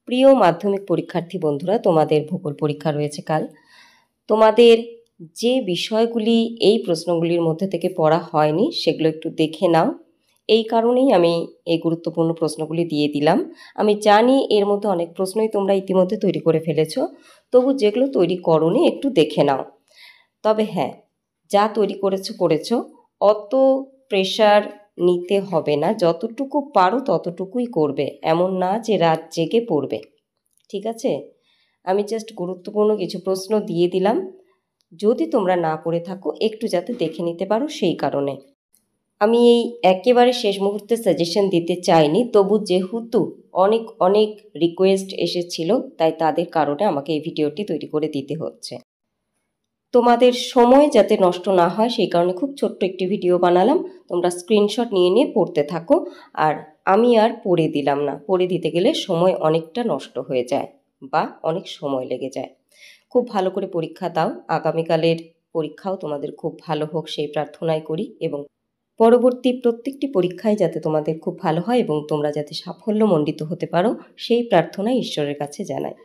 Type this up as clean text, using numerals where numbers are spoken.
প্রিয় মাধ্যমিক পরীক্ষার্থী বন্ধুরা, তোমাদের ভূগোল পরীক্ষা রয়েছে কাল। তোমাদের যে বিষয়গুলি এই প্রশ্নগুলির মধ্যে থেকে পড়া হয়নি সেগুলো একটু দেখে নাও। এই কারণেই আমি এই গুরুত্বপূর্ণ প্রশ্নগুলি দিয়ে দিলাম। আমি জানি এর মধ্যে অনেক প্রশ্নই তোমরা ইতিমধ্যে তৈরি করে ফেলেছো, তবু যেগুলো তৈরি করোনি একটু দেখে নাও। তবে হ্যাঁ, যা তৈরি করেছো অত প্রেশার নিতে হবে না, যতটুকু পারো ততটুকুই করবে, এমন না যে রাত জেগে পড়বে, ঠিক আছে? আমি জাস্ট গুরুত্বপূর্ণ কিছু প্রশ্ন দিয়ে দিলাম, যদি তোমরা না করে থাকো একটু যাতে দেখে নিতে পারো সেই কারণে। আমি এই একেবারে শেষ মুহূর্তে সাজেশন দিতে চাইনি, তবু যেহেতু অনেক অনেক রিকোয়েস্ট এসেছিল তাই তাদের কারণে আমাকে এই ভিডিওটি তৈরি করে দিতে হচ্ছে। তোমাদের সময় যাতে নষ্ট না হয় সেই কারণে খুব ছোট্ট একটি ভিডিও বানালাম। তোমরা স্ক্রিনশট নিয়ে নিয়ে পড়তে থাকো, আর আমি আর পড়ে দিলাম না, পড়ে দিতে গেলে সময় অনেকটা নষ্ট হয়ে যায় বা অনেক সময় লেগে যায়। খুব ভালো করে পরীক্ষা দাও, আগামীকালের পরীক্ষাও তোমাদের খুব ভালো হোক সেই প্রার্থনাই করি, এবং পরবর্তী প্রত্যেকটি পরীক্ষায় যাতে তোমাদের খুব ভালো হয় এবং তোমরা যাতে সাফল্যমণ্ডিত হতে পারো সেই প্রার্থনাই ঈশ্বরের কাছে জানাই।